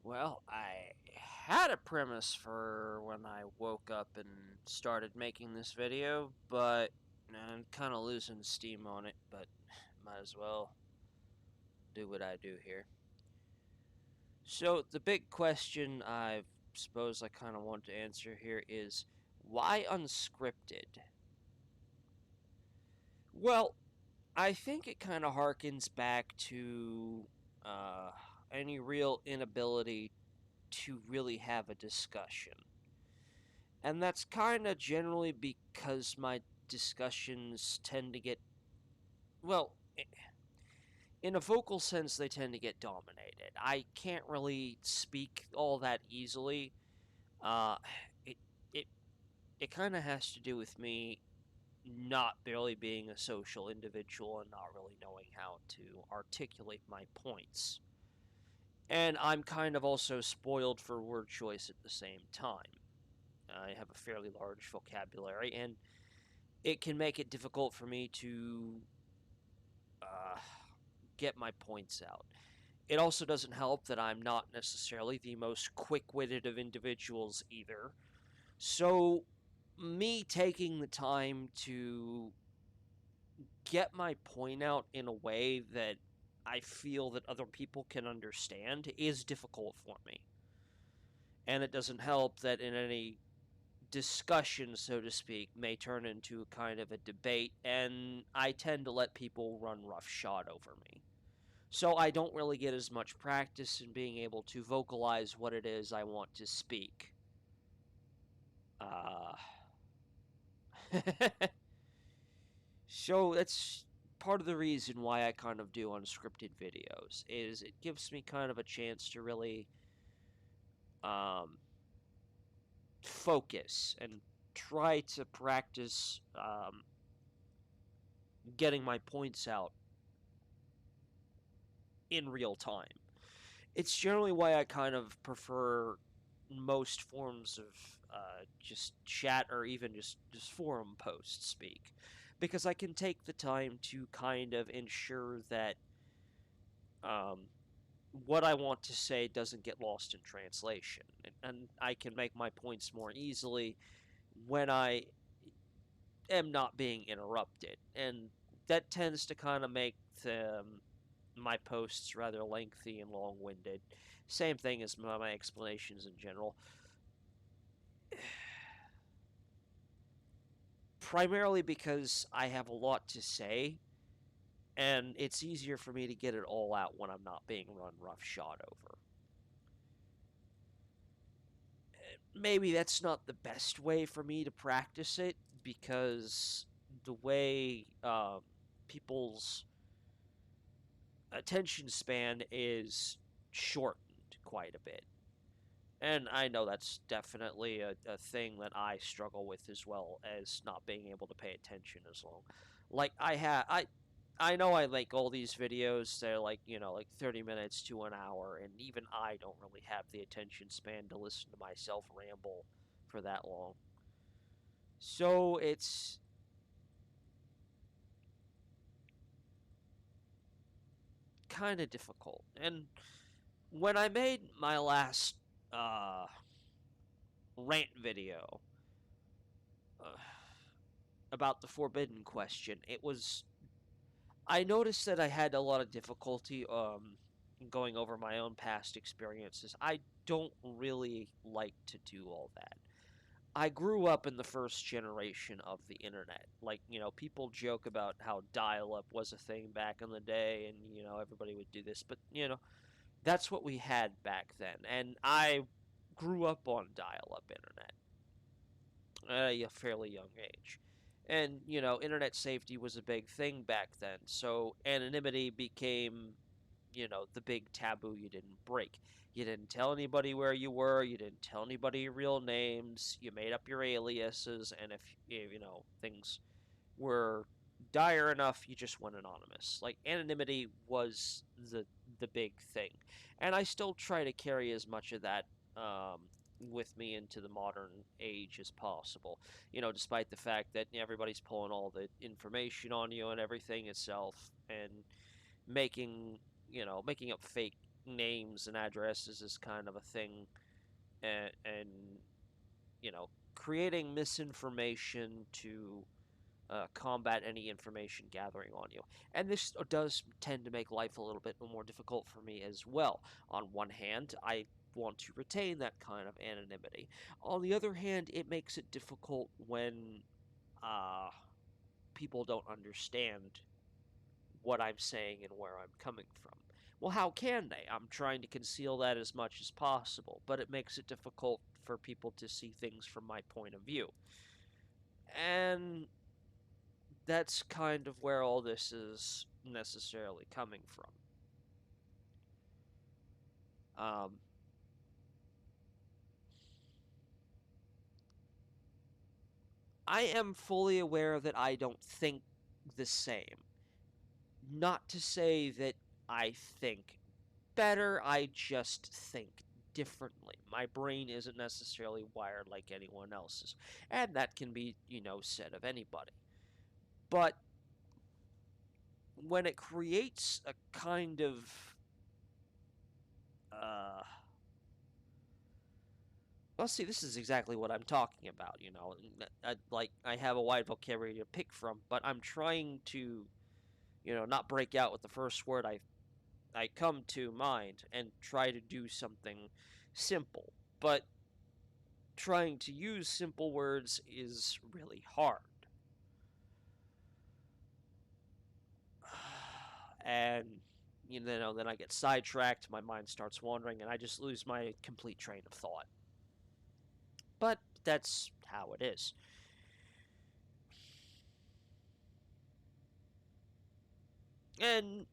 Well, I had a premise for when I woke up and started making this video, but I'm kind of losing steam on it, but might as well do what I do here. So, the big question I suppose I kind of want to answer here is why unscripted? Well, I think it kind of harkens back to uh, any real inability to really have a discussion. And that's kind of generally because my discussions tend to get, well, in a vocal sense, they tend to get dominated. I can't really speak all that easily. Uh, it, it, it kind of has to do with me not really being a social individual and not really knowing how to articulate my points. And I'm kind of also spoiled for word choice at the same time. I have a fairly large vocabulary, and it can make it difficult for me to uh, get my points out. It also doesn't help that I'm not necessarily the most quick witted of individuals either. So, me taking the time to get my point out in a way that I feel that other people can understand is difficult for me. And it doesn't help that in any discussion, so to speak, may turn into kind of a debate, and I tend to let people run roughshod over me. So I don't really get as much practice in being able to vocalize what it is I want to speak. Uh, so that's part of the reason why I kind of do unscripted videos, is it gives me kind of a chance to really um, focus and try to practice getting my points out in real time. It's generally why I kind of prefer most forms of just chat or even just forum post speak, because I can take the time to kind of ensure that um, what I want to say doesn't get lost in translation, and I can make my points more easily when I am not being interrupted, and that tends to kind of make my posts rather lengthy and long-winded. Same thing as my explanations in general. Primarily because I have a lot to say, and it's easier for me to get it all out when I'm not being run roughshod over. Maybe that's not the best way for me to practice it, because the way people's attention span is shortened quite a bit. And I know that's definitely a thing that I struggle with, as well as not being able to pay attention as long. Like I know I make all these videos. They're like, like 30 minutes to an hour, and even I don't really have the attention span to listen to myself ramble for that long. So it's kind of difficult. And when I made my last rant video, uh, about the forbidden question, I noticed that I had a lot of difficulty going over my own past experiences. I don't really like to do all that. I grew up in the first generation of the internet. Like, people joke about how dial-up was a thing back in the day, and, everybody would do this, but, that's what we had back then. And I grew up on dial-up internet at a fairly young age. And, internet safety was a big thing back then. So anonymity became, the big taboo you didn't break. You didn't tell anybody where you were. You didn't tell anybody your real names. You made up your aliases. And if, things were dire enough, you just went anonymous. Like, anonymity was the big thing. And I still try to carry as much of that with me into the modern age as possible. Despite the fact that everybody's pulling all the information on you and everything itself, and making making up fake names and addresses is kind of a thing, and creating misinformation to combat any information gathering on you. And this does tend to make life a little bit more difficult for me as well. On one hand, I want to retain that kind of anonymity. On the other hand, it makes it difficult when uh, people don't understand what I'm saying and where I'm coming from. Well, how can they? I'm trying to conceal that as much as possible, but it makes it difficult for people to see things from my point of view. And that's kind of where all this is necessarily coming from. Um, I am fully aware that I don't think the same. Not to say that I think better, I just think differently. My brain isn't necessarily wired like anyone else's. And that can be, said of anybody. But when it creates a kind of uh, well, see, this is exactly what I'm talking about. I have a wide vocabulary to pick from, but I'm trying to, not break out with the first word I come to mind and try to do something simple. But trying to use simple words is really hard. And then I get sidetracked, my mind starts wandering, and I just lose my complete train of thought. But that's how it is. And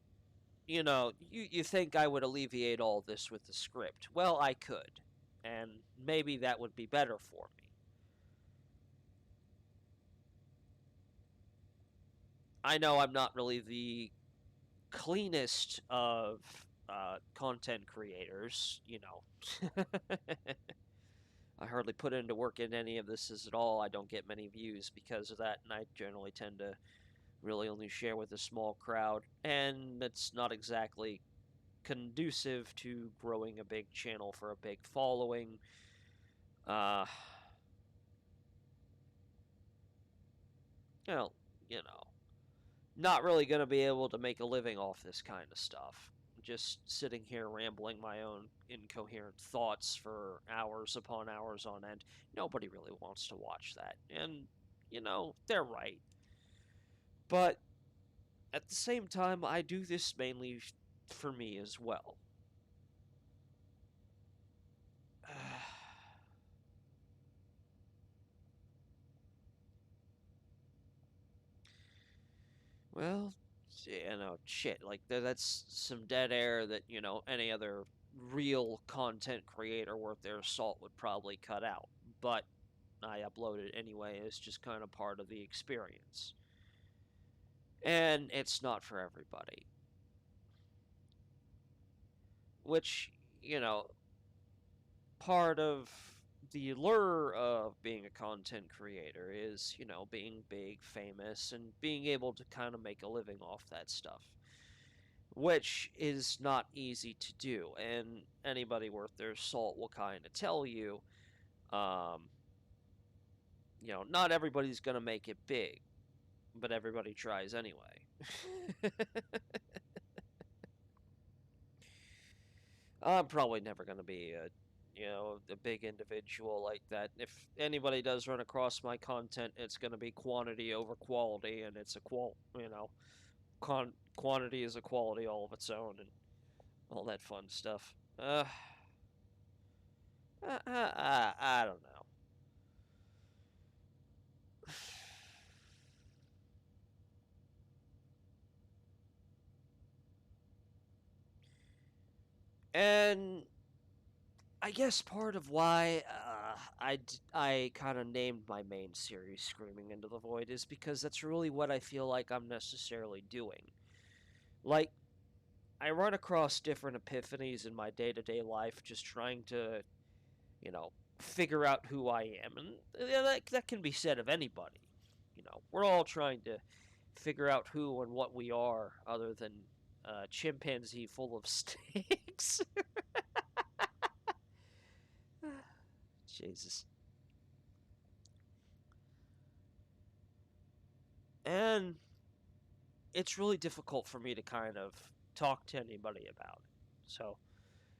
you think I would alleviate all this with the script. Well, I could. And maybe that would be better for me. I know I'm not really the cleanest of content creators, I hardly put into work in any of this at all. I don't get many views because of that, and I generally tend to really only share with a small crowd, and it's not exactly conducive to growing a big channel for a big following. Uh, well, you know, not really going to be able to make a living off this kind of stuff. Just sitting here rambling my own incoherent thoughts for hours upon hours on end. Nobody really wants to watch that. And, they're right. But at the same time, I do this mainly for me as well. Well, shit. Like that's some dead air that any other real content creator worth their salt would probably cut out. But I upload it anyway. It's just kind of part of the experience, and it's not for everybody. Which part of the allure of being a content creator is being big, famous, and being able to kind of make a living off that stuff, which is not easy to do. And anybody worth their salt will kind of tell you, um, not everybody's going to make it big, but everybody tries anyway. I'm probably never going to be a big individual like that. If anybody does run across my content, it's going to be quantity over quality, and it's quantity is a quality all of its own, and all that fun stuff. I don't know. And I guess part of why I kind of named my main series Screaming into the Void is because that's really what I feel like I'm necessarily doing. Like, I run across different epiphanies in my day to day life just trying to, figure out who I am. And that can be said of anybody. We're all trying to figure out who and what we are other than chimpanzee full of snakes. Jesus. And it's really difficult for me to kind of talk to anybody about it. So,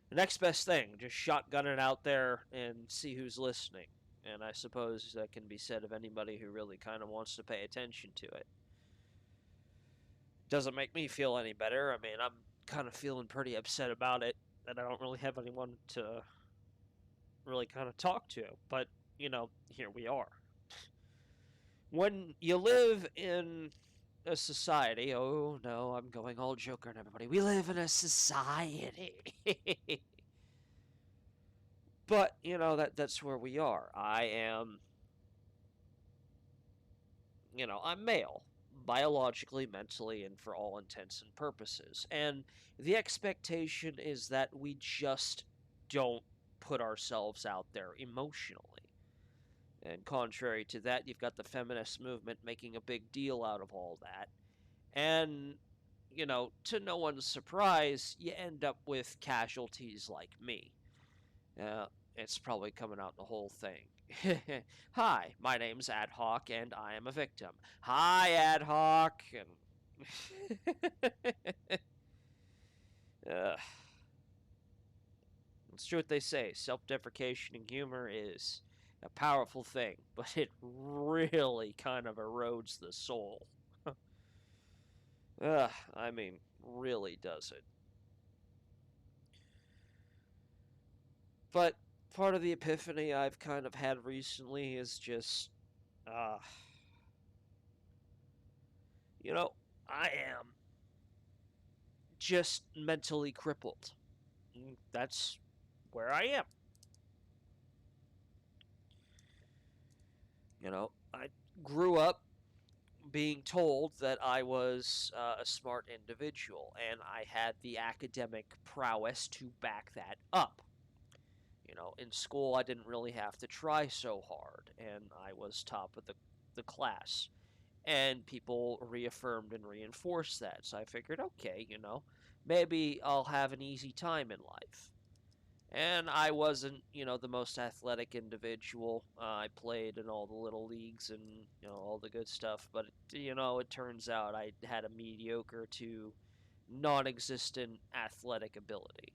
the next best thing, just shotgun it out there and see who's listening. And I suppose that can be said of anybody who really kind of wants to pay attention to it. Doesn't make me feel any better. I mean, I'm kind of feeling pretty upset about it, that I don't really have anyone to really kind of talk to. But, here we are. When you live in a society, oh no, I'm going all Joker on everybody. We live in a society. But, that's where we are. I am, I'm male, biologically, mentally, and for all intents and purposes. And the expectation is that we just don't put ourselves out there emotionally. And contrary to that, you've got the feminist movement making a big deal out of all that. And, to no one's surprise, you end up with casualties like me. It's probably coming out in the whole thing. Hi, my name's Adhock, and I am a victim. Hi, Adhock, and it's true what they say. Self-deprecation and humor is a powerful thing, but it really kind of erodes the soul. I mean, really does it. But part of the epiphany I've kind of had recently is just, uh, I am just mentally crippled. That's where I am. I grew up being told that I was a smart individual, and I had the academic prowess to back that up. In school, I didn't really have to try so hard, and I was top of the class. And people reaffirmed and reinforced that. So I figured, okay, maybe I'll have an easy time in life. And I wasn't, the most athletic individual. I played in all the little leagues and, all the good stuff. But, it turns out I had a mediocre to non existent athletic ability.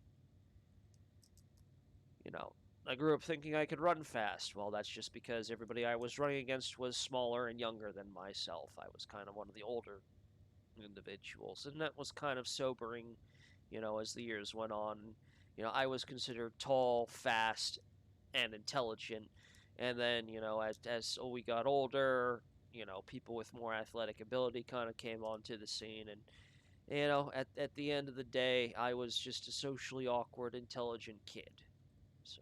I grew up thinking I could run fast. Well, that's just because everybody I was running against was smaller and younger than myself. I was kind of one of the older individuals, and that was kind of sobering, as the years went on. I was considered tall, fast, and intelligent, and then, as we got older, people with more athletic ability kind of came onto the scene, and at the end of the day, I was just a socially awkward, intelligent kid. So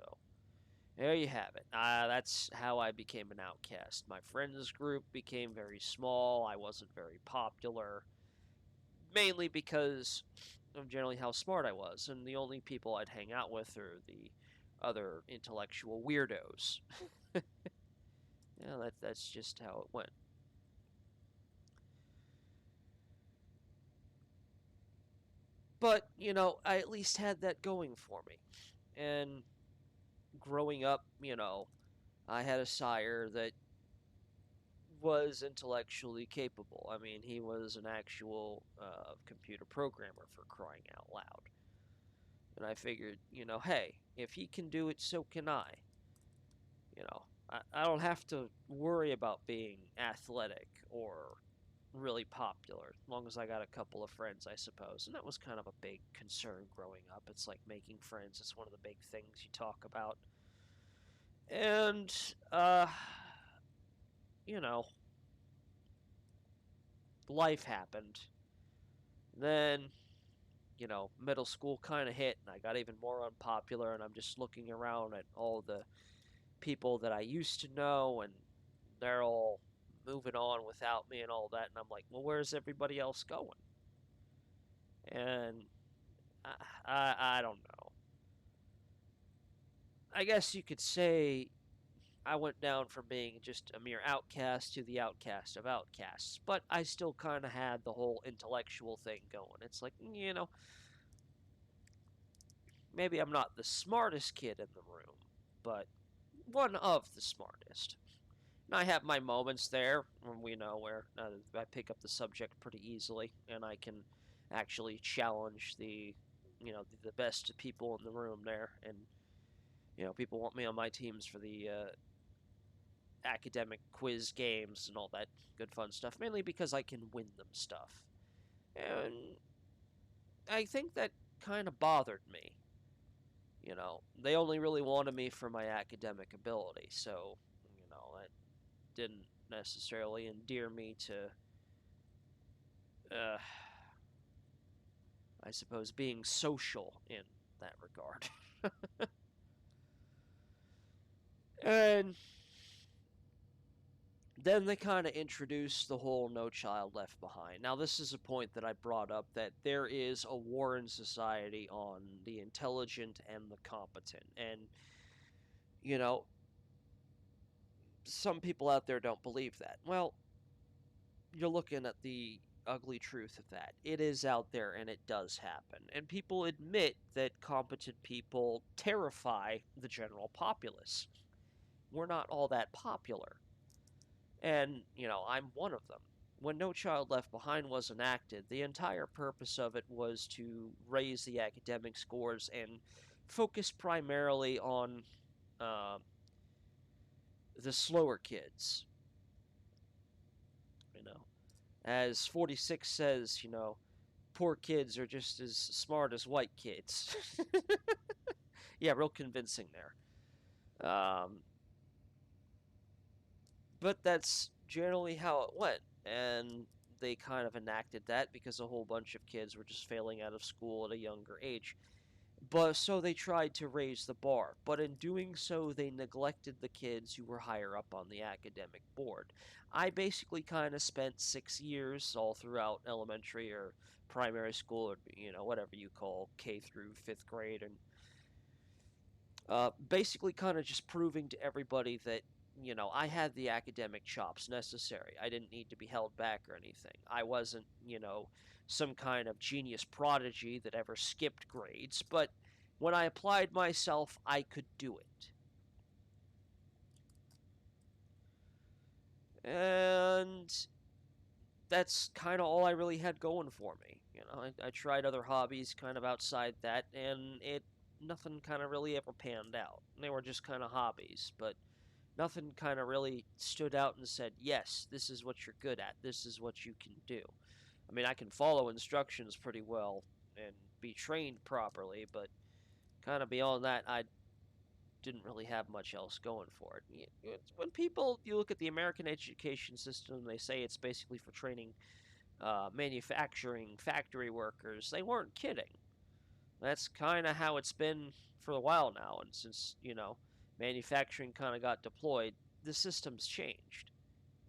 there you have it. That's how I became an outcast. My friends group became very small. I wasn't very popular, mainly because of generally how smart I was, and the only people I'd hang out with are the other intellectual weirdos. That's just how it went. But, I at least had that going for me. And growing up, I had a sire that was intellectually capable. I mean, he was an actual computer programmer, for crying out loud. And I figured, hey, if he can do it, so can I. You know, I don't have to worry about being athletic or really popular, as long as I got a couple of friends, I suppose. And that was kind of a big concern growing up. It's like making friends, it's one of the big things you talk about. And, you know, life happened. Then, middle school kind of hit, and I got even more unpopular, and I'm just looking around at all the people that I used to know, and they're all moving on without me and all that, and I'm like, well, where's everybody else going? And I don't know. I guess you could say I went down from being just a mere outcast to the outcast of outcasts, but I still kind of had the whole intellectual thing going. It's like, maybe I'm not the smartest kid in the room, but one of the smartest. And I have my moments there when where I pick up the subject pretty easily, and I can actually challenge the best people in the room there, and people want me on my teams for the academic quiz games and all that good fun stuff, mainly because I can win them stuff. And I think that kind of bothered me. They only really wanted me for my academic ability, so, that didn't necessarily endear me to, I suppose, being social in that regard. And then they kind of introduced the whole No Child Left Behind. Now, this is a point that I brought up, that there is a war in society on the intelligent and the competent. And, you know, some people out there don't believe that. Well, you're looking at the ugly truth of that. It is out there and it does happen. And people admit that competent people terrify the general populace. We're not all that popular. And, I'm one of them. When No Child Left Behind was enacted, the entire purpose of it was to raise the academic scores and focus primarily on uh, the slower kids. As 46 says, poor kids are just as smart as white kids. Yeah, real convincing there. But that's generally how it went. And they kind of enacted that because a whole bunch of kids were just failing out of school at a younger age. But so they tried to raise the bar. But in doing so, they neglected the kids who were higher up on the academic board. I basically kind of spent 6 years all throughout elementary or primary school, or whatever you call K through fifth grade, and basically kind of just proving to everybody that I had the academic chops necessary. I didn't need to be held back or anything. I wasn't some kind of genius prodigy that ever skipped grades, but when I applied myself, I could do it. And that's kind of all I really had going for me. I tried other hobbies kind of outside that, and nothing kind of really ever panned out. They were just kind of hobbies, but nothing kind of really stood out and said, yes, this is what you're good at. This is what you can do. I mean, I can follow instructions pretty well and be trained properly, but kind of beyond that, I didn't really have much else going for it. When you look at the American education system, they say it's basically for training manufacturing factory workers. They weren't kidding. That's kind of how it's been for a while now, and since manufacturing kind of got deployed, the system's changed,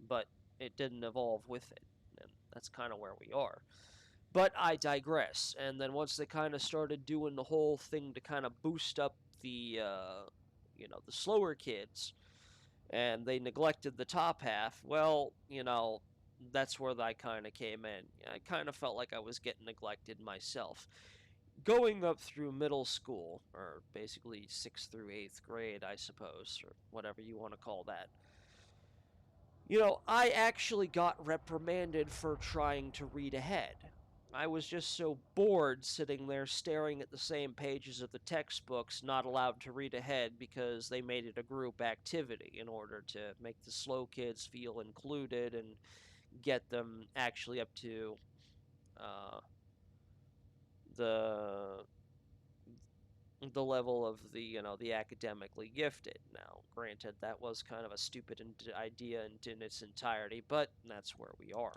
but it didn't evolve with it, and that's kind of where we are. But I digress. And then once they kind of started doing the whole thing to kind of boost up the slower kids, and they neglected the top half, well, that's where I kind of came in. I kind of felt like I was getting neglected myself. Going up through middle school, or basically 6th through 8th grade, I suppose, or whatever you want to call that, I actually got reprimanded for trying to read ahead. I was just so bored sitting there staring at the same pages of the textbooks, not allowed to read ahead because they made it a group activity in order to make the slow kids feel included and get them actually up to uh, the the level of the academically gifted. Now, granted, that was kind of a stupid idea in its entirety, but that's where we are.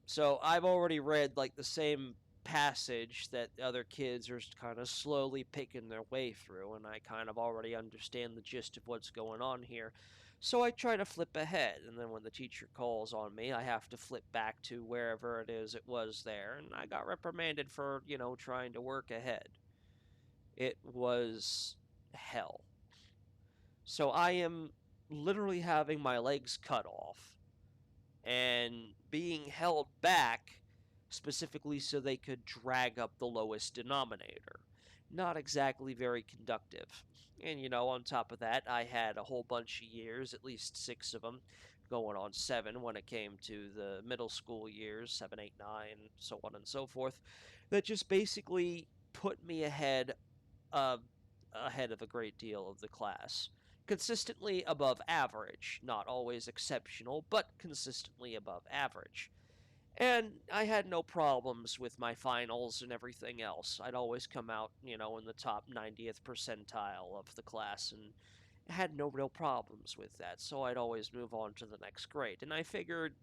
So I've already read like the same passage that other kids are kind of slowly picking their way through, and I kind of already understand the gist of what's going on here. So I try to flip ahead, and then when the teacher calls on me, I have to flip back to wherever it is it was there, and I got reprimanded for, trying to work ahead. It was hell. So I am literally having my legs cut off and being held back specifically so they could drag up the lowest denominator. Not exactly very conductive. And, on top of that, I had a whole bunch of years, at least 6 of them, going on 7 when it came to the middle school years, 7, 8, 9, so on and so forth, that just basically put me uh, ahead of a great deal of the class. Consistently above average, not always exceptional, but consistently above average. And I had no problems with my finals and everything else. I'd always come out, in the top 90th percentile of the class and had no real problems with that. So I'd always move on to the next grade. And I figured,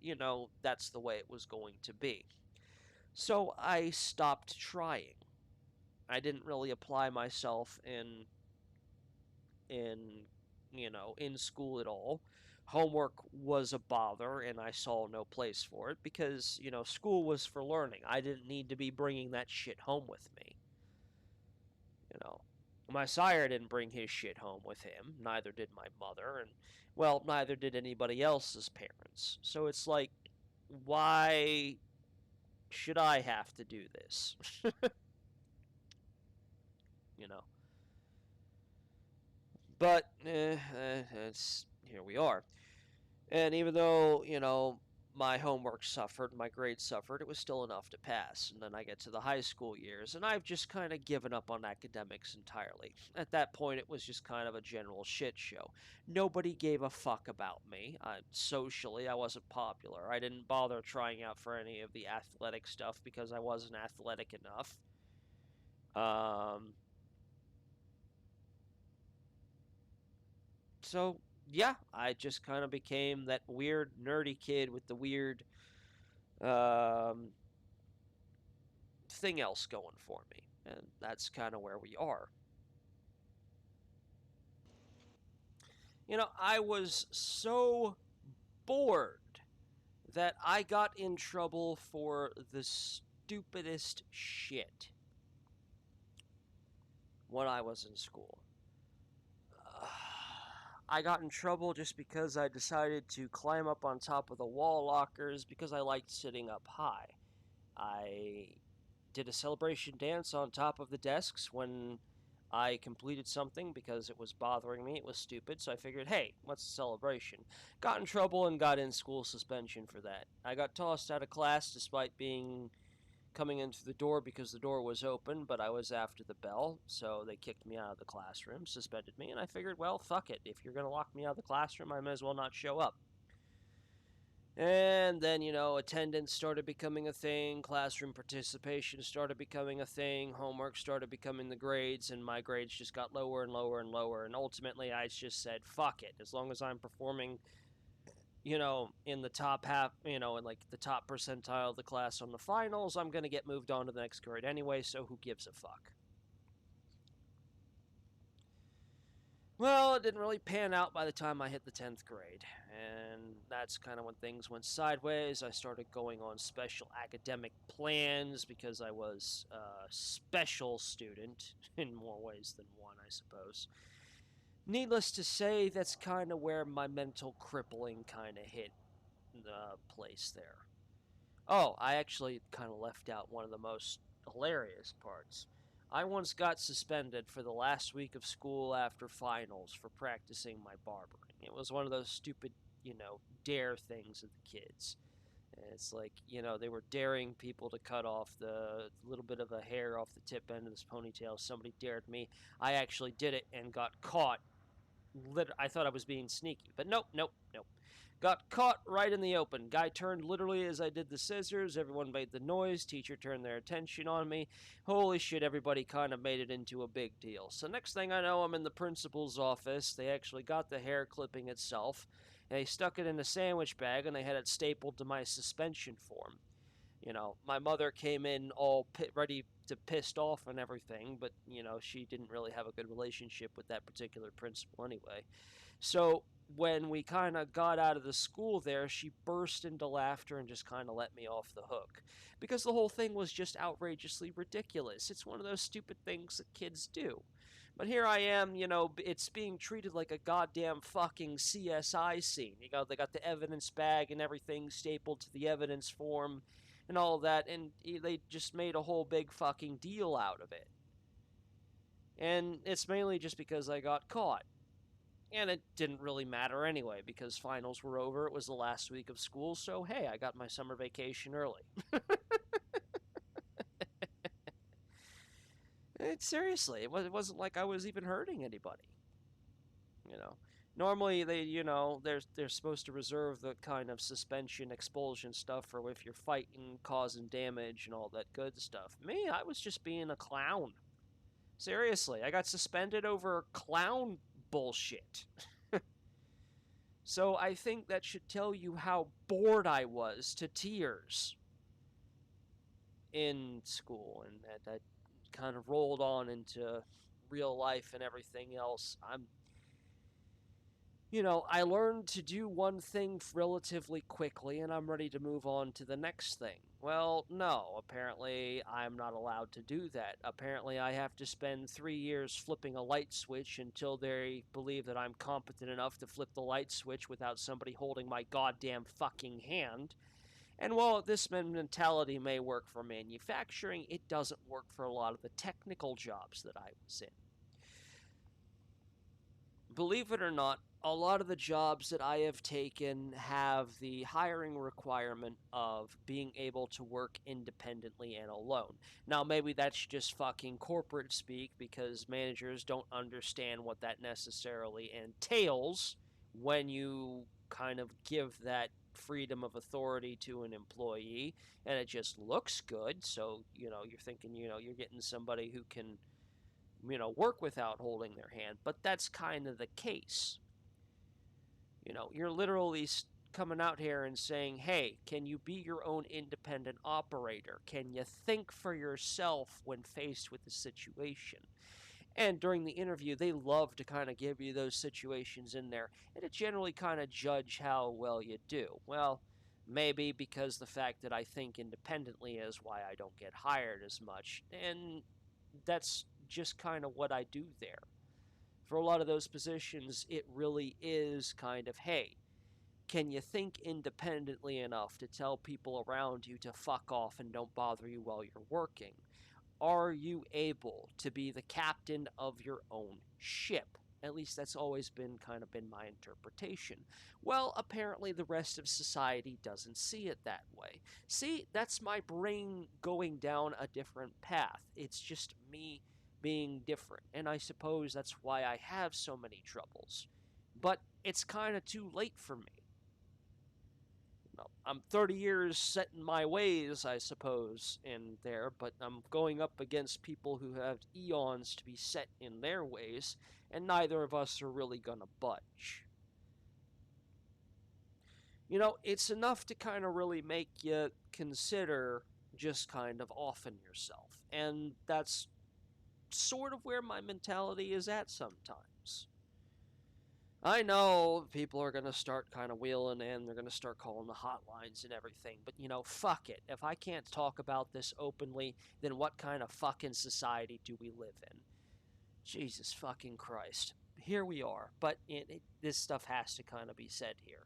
that's the way it was going to be. So I stopped trying. I didn't really apply myself in in school at all. Homework was a bother, and I saw no place for it because school was for learning. I didn't need to be bringing that shit home with me. You know, my sire didn't bring his shit home with him. Neither did my mother, and well, neither did anybody else's parents. So it's like, why should I have to do this? you know. But it's here we are. And even though, my homework suffered, my grades suffered, it was still enough to pass. And then I get to the high school years, and I've just kind of given up on academics entirely. At that point, it was just kind of a general shit show. Nobody gave a fuck about me. Socially, I wasn't popular. I didn't bother trying out for any of the athletic stuff because I wasn't athletic enough. So yeah, I just kind of became that weird nerdy kid with the weird um, thing else going for me, and that's kind of where we are. I was so bored that I got in trouble for the stupidest shit when I was in school. I got in trouble just because I decided to climb up on top of the wall lockers because I liked sitting up high. I did a celebration dance on top of the desks when I completed something because it was bothering me. It was stupid, so I figured, hey, what's the celebration? Got in trouble and got in school suspension for that. I got tossed out of class despite being coming into the door because the door was open, but I was after the bell, so they kicked me out of the classroom, suspended me, and I figured, well, fuck it. If you're going to lock me out of the classroom, I may as well not show up. And then, attendance started becoming a thing, classroom participation started becoming a thing, homework started becoming the grades, and my grades just got lower and lower and lower. And ultimately, I just said, fuck it. As long as I'm performing, in the top half, in like the top percentile of the class on the finals, I'm going to get moved on to the next grade anyway, so who gives a fuck? Well, it didn't really pan out by the time I hit the 10th grade, and that's kind of when things went sideways. I started going on special academic plans because I was a special student in more ways than one, I suppose. Needless to say, that's kind of where my mental crippling kind of hit the place there. Oh, I actually kind of left out one of the most hilarious parts. I once got suspended for the last week of school after finals for practicing my barbering. It was one of those stupid, dare things of the kids. And it's like, they were daring people to cut off the little bit of a hair off the tip end of this ponytail. Somebody dared me. I actually did it and got caught. I thought I was being sneaky, but nope, nope, nope. Got caught right in the open. Guy turned literally as I did the scissors. Everyone made the noise. Teacher turned their attention on me. Holy shit, everybody kind of made it into a big deal. So next thing I know, I'm in the principal's office. They actually got the hair clipping itself. And they stuck it in a sandwich bag and they had it stapled to my suspension form. My mother came in all ready to pissed off and everything, but, she didn't really have a good relationship with that particular principal anyway. So when we kind of got out of the school there, she burst into laughter and just kind of let me off the hook. Because the whole thing was just outrageously ridiculous. It's one of those stupid things that kids do. But here I am, it's being treated like a goddamn fucking CSI scene. They got the evidence bag and everything stapled to the evidence form and all of that, and they just made a whole big fucking deal out of it. And it's mainly just because I got caught. And it didn't really matter anyway, because finals were over. It was the last week of school, so hey, I got my summer vacation early. Seriously, it wasn't like I was even hurting anybody. Normally they're supposed to reserve the kind of suspension, expulsion stuff for if you're fighting, causing damage, and all that good stuff. Me, I was just being a clown. Seriously, I got suspended over clown bullshit. So I think that should tell you how bored I was to tears in school, and that kind of rolled on into real life and everything else. I learned to do one thing relatively quickly, and I'm ready to move on to the next thing. Well, no, apparently I'm not allowed to do that. Apparently I have to spend 3 years flipping a light switch until they believe that I'm competent enough to flip the light switch without somebody holding my goddamn fucking hand. And while this mentality may work for manufacturing, it doesn't work for a lot of the technical jobs that I was in. Believe it or not, a lot of the jobs that I have taken have the hiring requirement of being able to work independently and alone. Now, maybe that's just fucking corporate speak, because managers don't understand what that necessarily entails when you kind of give that freedom of authority to an employee, and it just looks good. So, you're thinking, you're getting somebody who can work without holding their hand. But that's kind of the case. You're literally coming out here and saying, hey, can you be your own independent operator? Can you think for yourself when faced with the situation? And during the interview, they love to kind of give you those situations in there, and to generally kind of judge how well you do. Well, maybe because the fact that I think independently is why I don't get hired as much, and that's just kind of what I do there. For a lot of those positions, it really is kind of, hey, can you think independently enough to tell people around you to fuck off and don't bother you while you're working? Are you able to be the captain of your own ship? At least that's always been my interpretation. Well, apparently the rest of society doesn't see it that way. See, that's my brain going down a different path. It's just me being different, and I suppose that's why I have so many troubles. But it's kind of too late for me. I'm 30 years set in my ways, I suppose, in there, but I'm going up against people who have eons to be set in their ways, and neither of us are really gonna budge. It's enough to kind of really make you consider just kind of offing yourself, and that's sort of where my mentality is at sometimes. I know people are going to start kind of wheeling in, they're going to start calling the hotlines and everything, but fuck it. If I can't talk about this openly, then what kind of fucking society do we live in? Jesus fucking Christ. Here we are, but this stuff has to kind of be said here.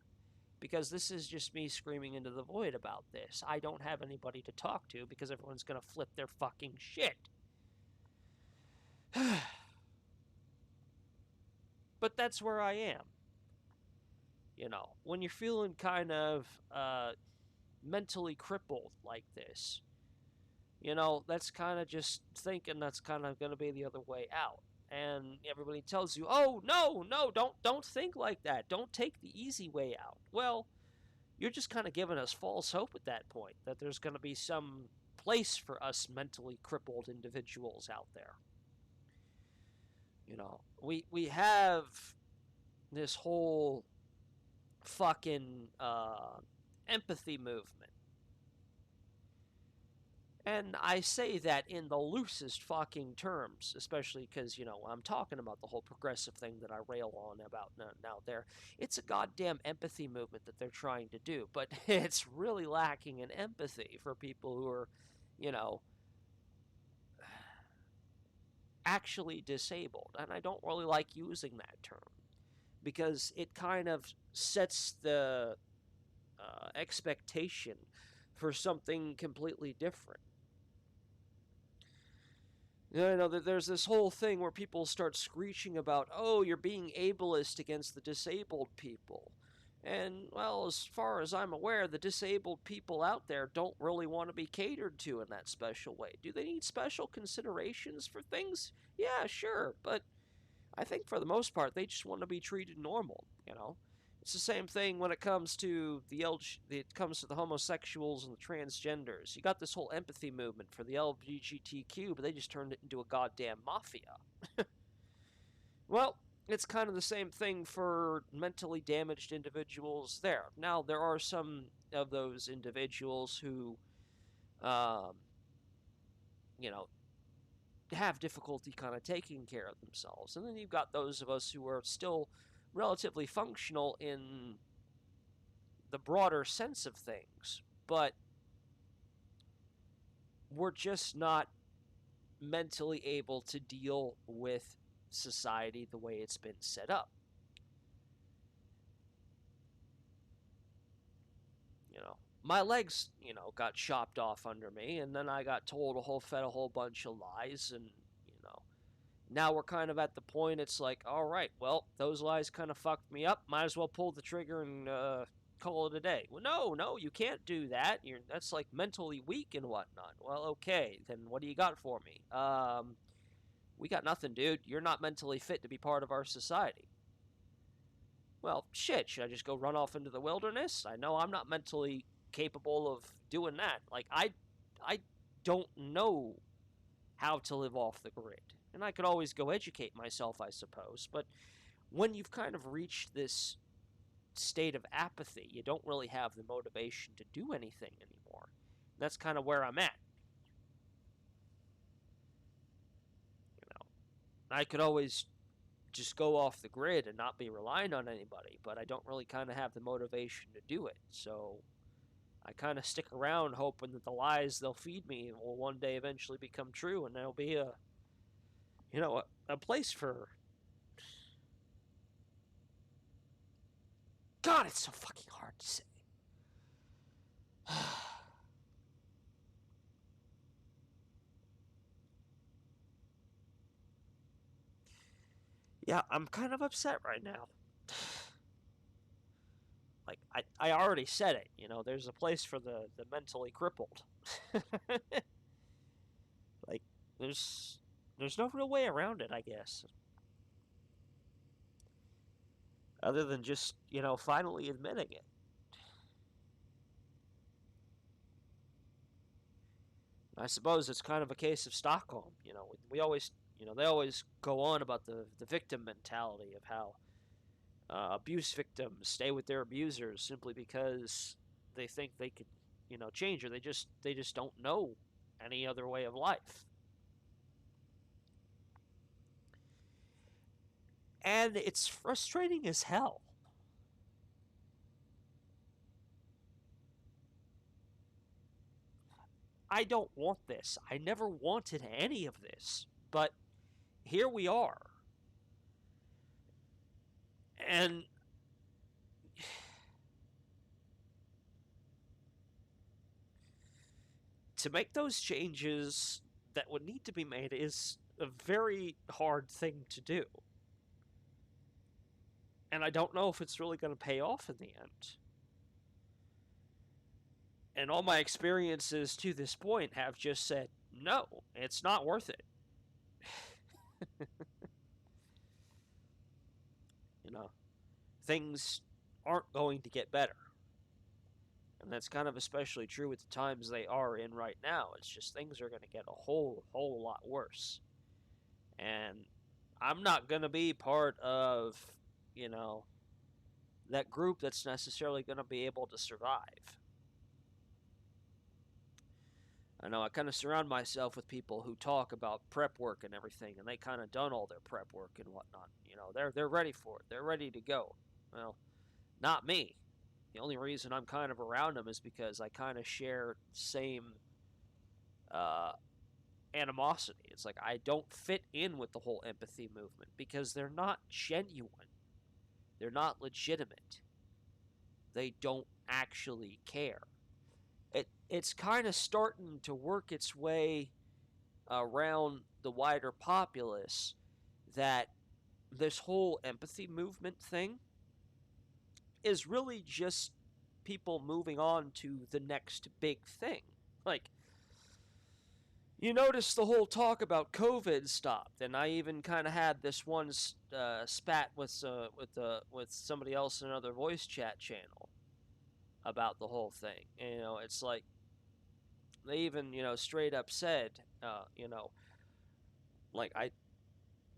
Because this is just me screaming into the void about this. I don't have anybody to talk to because everyone's going to flip their fucking shit. But that's where I am. When you're feeling kind of mentally crippled like this, that's kind of just thinking that's kind of going to be the other way out. And everybody tells you, oh, no, don't think like that. Don't take the easy way out. Well, you're just kind of giving us false hope at that point, that there's going to be some place for us mentally crippled individuals out there. We have this whole fucking empathy movement. And I say that in the loosest fucking terms, especially because, I'm talking about the whole progressive thing that I rail on about now there. It's a goddamn empathy movement that they're trying to do, but it's really lacking in empathy for people who are, actually disabled. And I don't really like using that term because it kind of sets the expectation for something completely different. You know, there's this whole thing where people start screeching about, oh, you're being ableist against the disabled people. And, well, as far as I'm aware, the disabled people out there don't really want to be catered to in that special way. Do they need special considerations for things? Yeah, sure, but I think for the most part, they just want to be treated normal, you know? It's the same thing when it comes to the homosexuals and the transgenders. You got this whole empathy movement for the LGBTQ, but they just turned it into a goddamn mafia. Well, it's kind of the same thing for mentally damaged individuals there. Now, there are some of those individuals who, um, you know, have difficulty kind of taking care of themselves. And then you've got those of us who are still relatively functional in the broader sense of things, but we're just not mentally able to deal with society the way it's been set up. You know, my legs, got chopped off under me, and then I got fed a whole bunch of lies, and now we're kind of at the point it's like, all right, well, those lies kind of fucked me up. Might as well pull the trigger and call it a day. Well, no, you can't do that. That's like mentally weak and whatnot. Well, okay, then what do you got for me? We got nothing, dude. You're not mentally fit to be part of our society. Well, shit, should I just go run off into the wilderness? I know I'm not mentally capable of doing that. Like, I don't know how to live off the grid. And I could always go educate myself, I suppose. But when you've kind of reached this state of apathy, you don't really have the motivation to do anything anymore. That's kind of where I'm at. I could always just go off the grid and not be relying on anybody, but I don't really kind of have the motivation to do it. So I kind of stick around hoping that the lies they'll feed me will one day eventually become true, and there'll be a place for. God, it's so fucking hard to say. Yeah, I'm kind of upset right now. Like, I already said it, there's a place for the mentally crippled. Like, there's no real way around it, I guess. Other than just, finally admitting it. I suppose it's kind of a case of Stockholm. We always, they always go on about the victim mentality of how abuse victims stay with their abusers simply because they think they could, change, or they just don't know any other way of life. And it's frustrating as hell. I don't want this. I never wanted any of this. But here we are. And to make those changes that would need to be made is a very hard thing to do. And I don't know if it's really going to pay off in the end. And all my experiences to this point have just said, no, it's not worth it. Things aren't going to get better. And that's kind of especially true with the times they are in right now. It's just things are going to get a whole lot worse. And I'm not going to be part of, that group that's necessarily going to be able to survive. I know I kind of surround myself with people who talk about prep work and everything, and they kind of done all their prep work and whatnot. They're ready for it. They're ready to go. Well, not me. The only reason I'm kind of around them is because I kind of share the same, animosity. It's like I don't fit in with the whole empathy movement because they're not genuine. They're not legitimate. They don't actually care. It's kind of starting to work its way around the wider populace that this whole empathy movement thing is really just people moving on to the next big thing. Like, you notice the whole talk about COVID stopped, and I even kind of had this one spat with somebody else in another voice chat channel about the whole thing. It's like they even straight up said, like I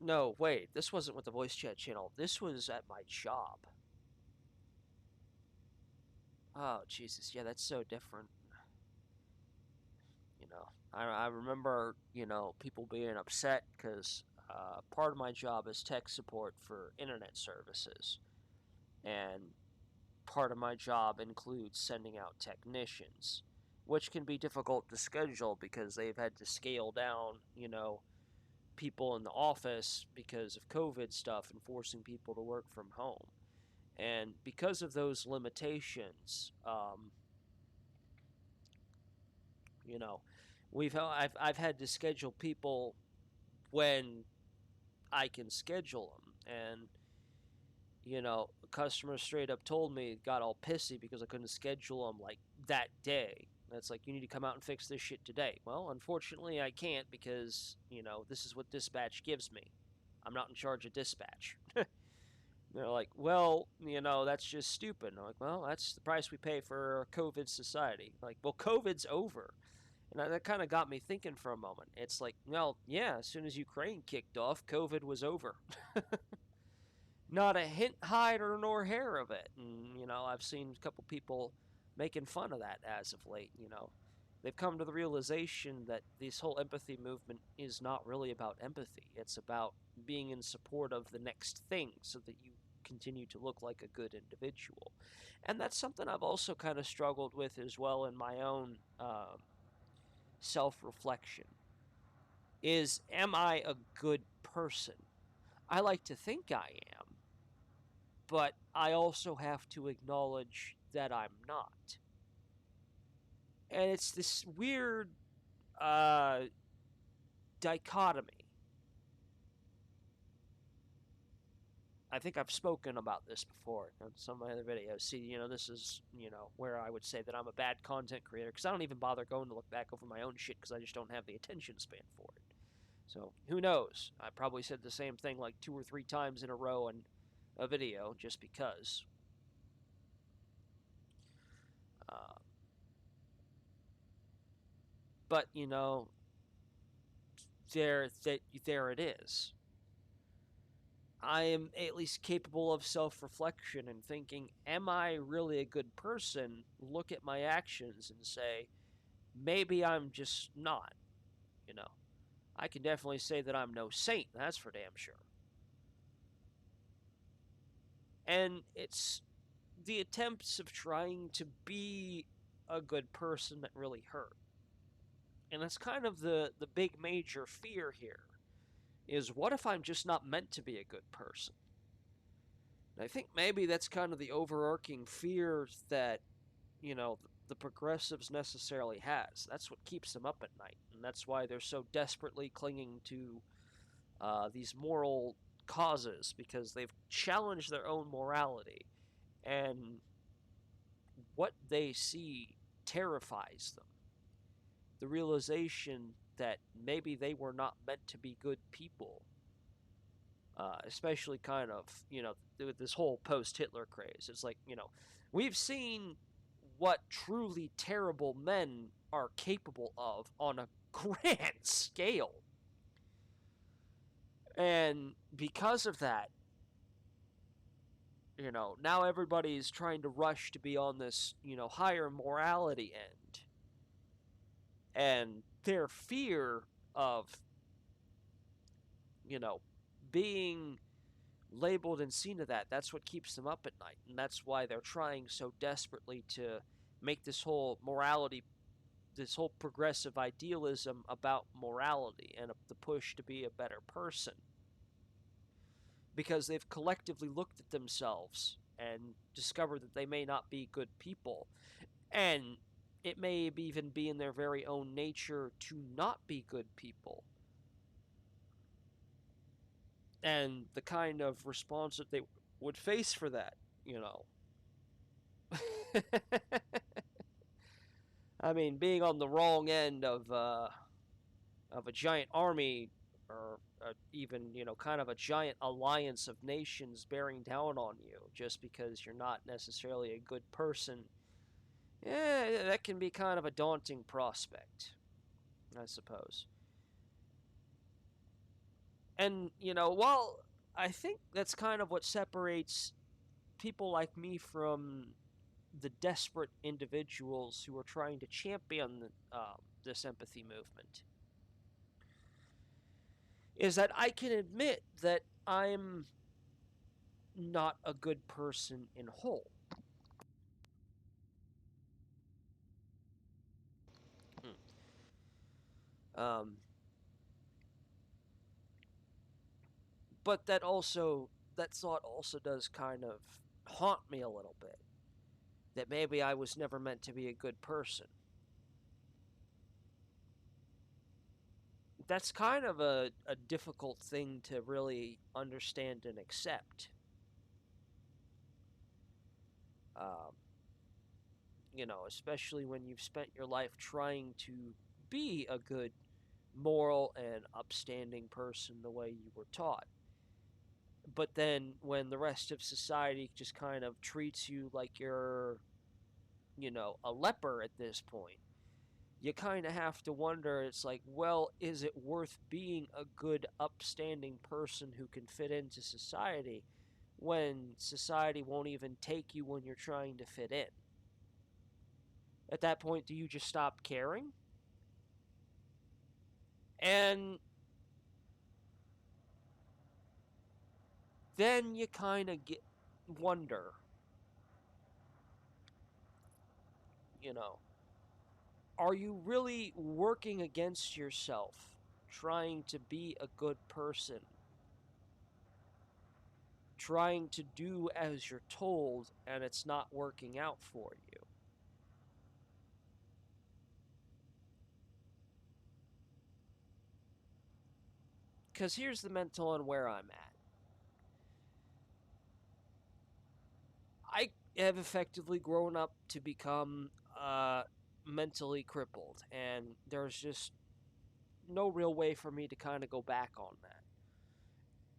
no wait, this wasn't with the voice chat channel. This was at my job. Oh Jesus, yeah, that's so different. I remember, people being upset because part of my job is tech support for internet services. And part of my job includes sending out technicians, which can be difficult to schedule because they've had to scale down, people in the office because of COVID stuff and forcing people to work from home. And because of those limitations, you know, I've had to schedule people when I can schedule them, and customers straight up told me, got all pissy because I couldn't schedule them like that day. That's like, you need to come out and fix this shit today. Well, unfortunately, I can't because this is what dispatch gives me. I'm not in charge of dispatch. They're like, well, that's just stupid. And I'm like, well, that's the price we pay for a COVID society. Like, well, COVID's over. And that kind of got me thinking for a moment. It's like, well, yeah, as soon as Ukraine kicked off, COVID was over. Not a hint, hide, or nor hair of it. And, I've seen a couple people making fun of that as of late. They've come to the realization that this whole empathy movement is not really about empathy. It's about being in support of the next thing so that you continue to look like a good individual. And that's something I've also kind of struggled with as well in my own self-reflection. Am I a good person? I like to think I am, but I also have to acknowledge that I'm not. And it's this weird dichotomy. I think I've spoken about this before on some of my other videos. See, this is, where I would say that I'm a bad content creator because I don't even bother going to look back over my own shit because I just don't have the attention span for it. So, who knows? I probably said the same thing like 2 or 3 times in a row in a video just because. But, there it is. I am at least capable of self-reflection and thinking, am I really a good person? Look at my actions and say, maybe I'm just not. I can definitely say that I'm no saint, that's for damn sure. And it's the attempts of trying to be a good person that really hurt. And that's kind of the big major fear here, is what if I'm just not meant to be a good person? And I think maybe that's kind of the overarching fear that, the progressives necessarily has. That's what keeps them up at night. And that's why they're so desperately clinging to these moral causes, because they've challenged their own morality. And what they see terrifies them. The realization that maybe they were not meant to be good people. Especially kind of, with this whole post-Hitler craze. It's like, we've seen what truly terrible men are capable of on a grand scale. And because of that, now everybody's trying to rush to be on this, higher morality end. And their fear of, being labeled and seen to that's what keeps them up at night. And that's why they're trying so desperately to make this whole morality this whole progressive idealism about morality and the push to be a better person, because they've collectively looked at themselves and discovered that they may not be good people, and it may even be in their very own nature to not be good people. And the kind of response that they would face for that, you know. I mean, being on the wrong end of a giant army, or even, you know, kind of a giant alliance of nations bearing down on you just because you're not necessarily a good person, yeah, that can be kind of a daunting prospect, I suppose. And, you know, while I think that's kind of what separates people like me from the desperate individuals who are trying to champion this empathy movement, is that I can admit that I'm not a good person in whole. Um, but that thought also does kind of haunt me a little bit. That maybe I was never meant to be a good person. That's kind of a difficult thing to really understand and accept. Um, you know, especially when you've spent your life trying to be a good, moral, and upstanding person the way you were taught. But then when the rest of society just kind of treats you like you're, you know, a leper at this point, you kind of have to wonder, it's like, well, is it worth being a good, upstanding person who can fit into society when society won't even take you when you're trying to fit in? At that point, do you just stop caring? And then you kind of get wonder, you know, are you really working against yourself, trying to be a good person, trying to do as you're told, and it's not working out for you? Because here's the mental on where I'm at. I have effectively grown up to become mentally crippled, and there's just no real way for me to kind of go back on that.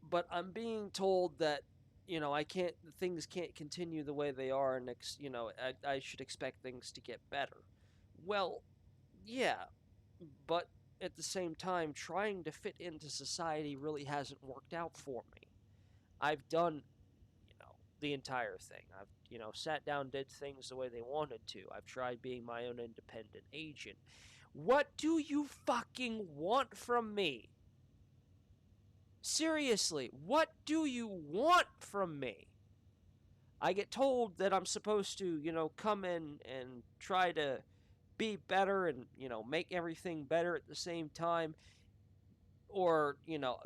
But I'm being told that, you know, I can't, things can't continue the way they are, and you know, I should expect things to get better. Well, yeah, but at the same time, trying to fit into society really hasn't worked out for me. I've done, you know, the entire thing. I've, you know, sat down, did things the way they wanted to. I've tried being my own independent agent. What do you fucking want from me? Seriously, what do you want from me? I get told that I'm supposed to, you know, come in and try to be better and, you know, make everything better at the same time. Or, you know,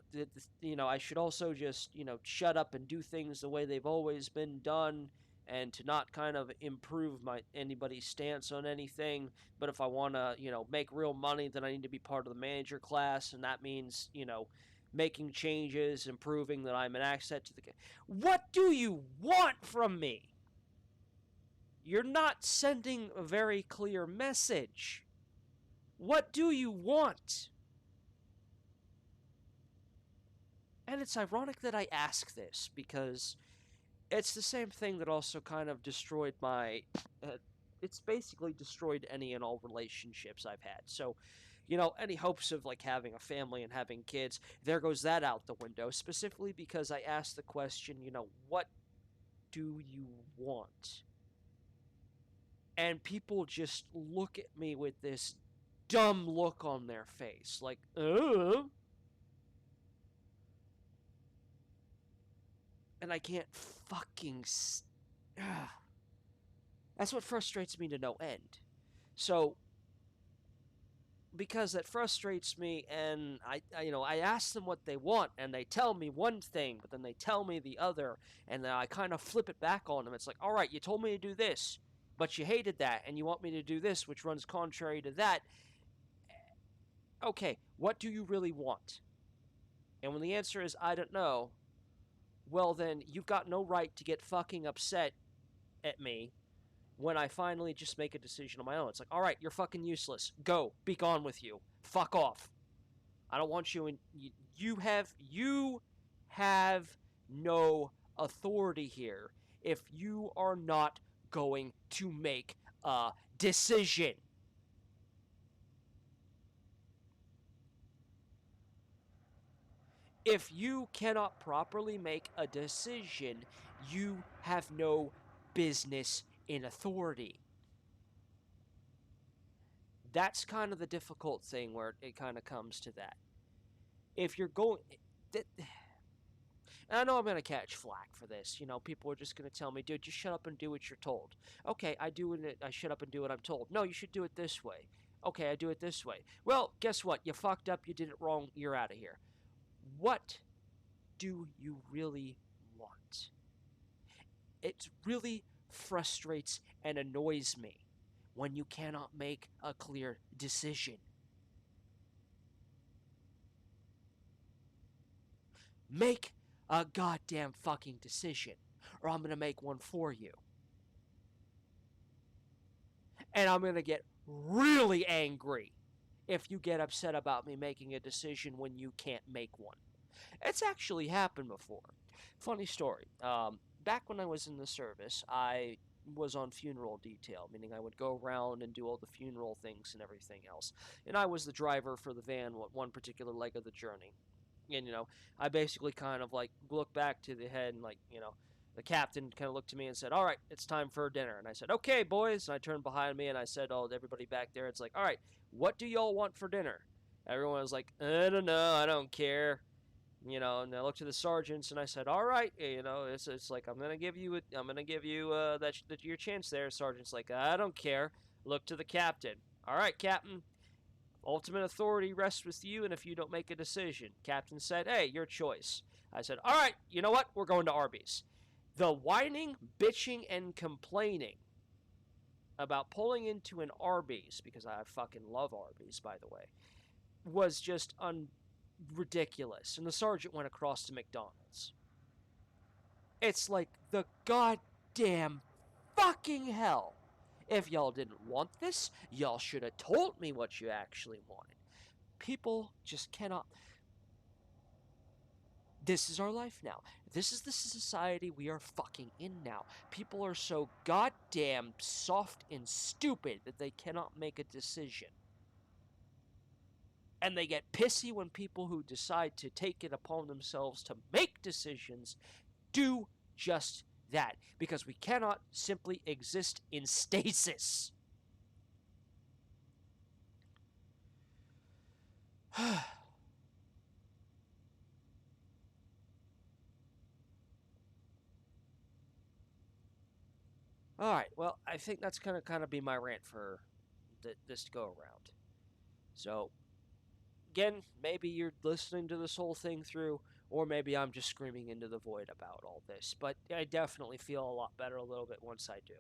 I should also just, you know, shut up and do things the way they've always been done, and to not kind of improve anybody's stance on anything. But if I want to, you know, make real money, then I need to be part of the manager class, and that means, you know, making changes, improving that I'm an asset to the. What do you want from me? You're not sending a very clear message. What do you want? And it's ironic that I ask this, because it's the same thing that also kind of destroyed my. It's basically destroyed any and all relationships I've had. So, you know, any hopes of like having a family and having kids, there goes that out the window. Specifically because I asked the question, you know, what do you want? And people just look at me with this dumb look on their face, like, and I can't fucking. That's what frustrates me to no end. So, because that frustrates me, and I ask them what they want, and they tell me one thing, but then they tell me the other, and then I kind of flip it back on them. It's like, all right, you told me to do this, but you hated that, and you want me to do this, which runs contrary to that. Okay, what do you really want? And when the answer is, I don't know, well, then you've got no right to get fucking upset at me when I finally just make a decision on my own. It's like, all right, you're fucking useless. Go. Be gone with you. Fuck off. I don't want you in. You have no authority here if you are not going to make a decision. If you cannot properly make a decision, you have no business in authority. That's kind of the difficult thing where it kind of comes to that. If you're going. And I know I'm going to catch flack for this. People are just going to tell me, dude, just shut up and do what you're told. Okay, I shut up and do what I'm told. No, you should do it this way. Okay, I do it this way. Well, guess what? You fucked up. You did it wrong. You're out of here. What do you really want? It really frustrates and annoys me when you cannot make a clear decision. Make a goddamn fucking decision, or I'm going to make one for you. And I'm going to get really angry if you get upset about me making a decision when you can't make one. It's actually happened before. Funny story. Back when I was in the service, I was on funeral detail, meaning I would go around and do all the funeral things and everything else. And I was the driver for the van one particular leg of the journey. And, I basically kind of like looked back to the head and the captain kind of looked to me and said, all right, it's time for dinner. And I said, okay, boys. And I turned behind me and I said, oh, to everybody back there, it's like, all right, what do y'all want for dinner? Everyone was like, I don't know, I don't care. And I looked to the sergeants and I said, all right, it's like, I'm going to give you your chance there. Sergeant's like, I don't care. Look to the captain. All right, captain. Ultimate authority rests with you, and if you don't make a decision. Captain said, hey, your choice. I said, all right, you know what? We're going to Arby's. The whining, bitching, and complaining about pulling into an Arby's, because I fucking love Arby's, by the way, was just ridiculous. And the sergeant went across to McDonald's. It's like the goddamn fucking hell. If y'all didn't want this, y'all should have told me what you actually wanted. People just cannot. This is our life now. This is the society we are fucking in now. People are so goddamn soft and stupid that they cannot make a decision. And they get pissy when people who decide to take it upon themselves to make decisions do just that, because we cannot simply exist in stasis. All right, well, I think that's going to kind of be my rant for this go around. So, again, maybe you're listening to this whole thing through, or maybe I'm just screaming into the void about all this, but I definitely feel a lot better a little bit once I do.